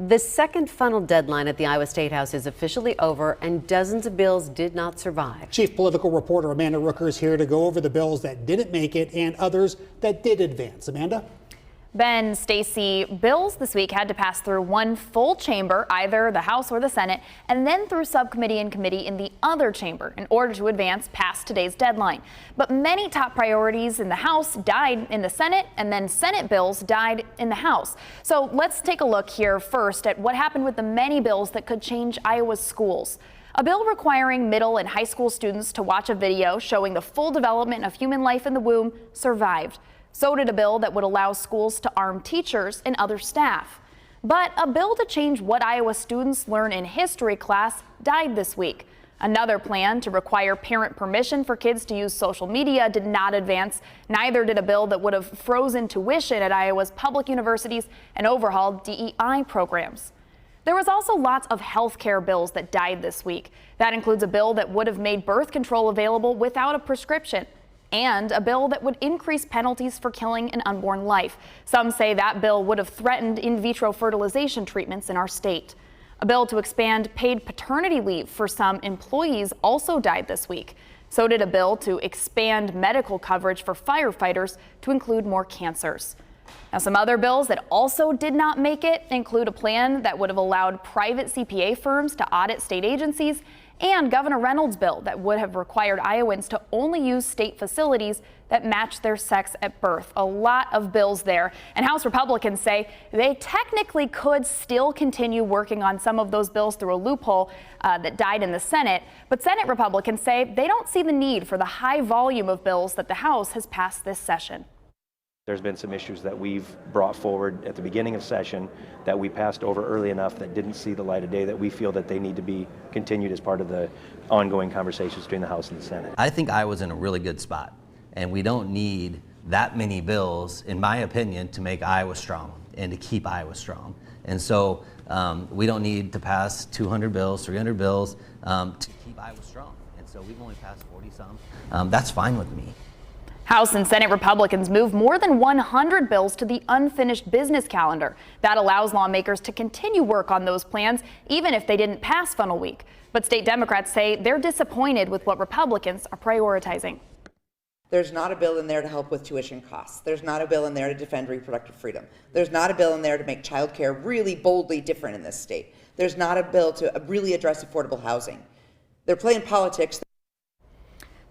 The second funnel deadline at the Iowa State House is officially over, and dozens of bills did not survive. Chief Political Reporter Amanda Rooker is here to go over the bills that didn't make it and others that did advance. Amanda? Ben, Stacy, bills this week had to pass through one full chamber, either the House or the Senate, and then through subcommittee and committee in the other chamber in order to advance past today's deadline. But many top priorities in the House died in the Senate, and then Senate bills died in the House. So let's take a look here first at what happened with the many bills that could change Iowa's schools. A bill requiring middle and high school students to watch a video showing the full development of human life in the womb survived. So did a bill that would allow schools to arm teachers and other staff. But a bill to change what Iowa students learn in history class died this week. Another plan to require parent permission for kids to use social media did not advance. Neither did a bill that would have frozen tuition at Iowa's public universities and overhauled DEI programs. There was also lots of health care bills that died this week. That includes a bill that would have made birth control available without a prescription, and a bill that would increase penalties for killing an unborn life. Some say that bill would have threatened in vitro fertilization treatments in our state. A bill to expand paid paternity leave for some employees also died this week. So did a bill to expand medical coverage for firefighters to include more cancers. Now, some other bills that also did not make it include a plan that would have allowed private CPA firms to audit state agencies, and Governor Reynolds' bill that would have required Iowans to only use state facilities that match their sex at birth. A lot of bills there. And House Republicans say they technically could still continue working on some of those bills through a loophole that died in the Senate. But Senate Republicans say they don't see the need for the high volume of bills that the House has passed this session. There's been some issues that we've brought forward at the beginning of session that we passed over early enough that didn't see the light of day, that we feel that they need to be continued as part of the ongoing conversations between the House and the Senate. I think Iowa's in a really good spot, and we don't need that many bills, in my opinion, to make Iowa strong and to keep Iowa strong. And so we don't need to pass 200 bills, 300 bills to keep Iowa strong. And so we've only passed 40-some. That's fine with me. House and Senate Republicans moved more than 100 bills to the unfinished business calendar. That allows lawmakers to continue work on those plans, even if they didn't pass funnel week. But state Democrats say they're disappointed with what Republicans are prioritizing. There's not a bill in there to help with tuition costs. There's not a bill in there to defend reproductive freedom. There's not a bill in there to make childcare really boldly different in this state. There's not a bill to really address affordable housing. They're playing politics.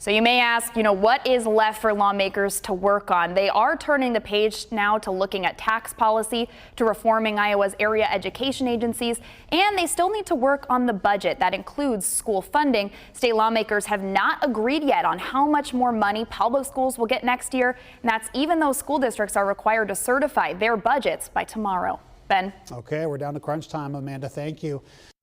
So you may ask, what is left for lawmakers to work on? They are turning the page now to looking at tax policy, to reforming Iowa's area education agencies, and they still need to work on the budget. That includes school funding. State lawmakers have not agreed yet on how much more money public schools will get next year, and that's even though school districts are required to certify their budgets by tomorrow. Ben? Okay, we're down to crunch time, Amanda. Thank you.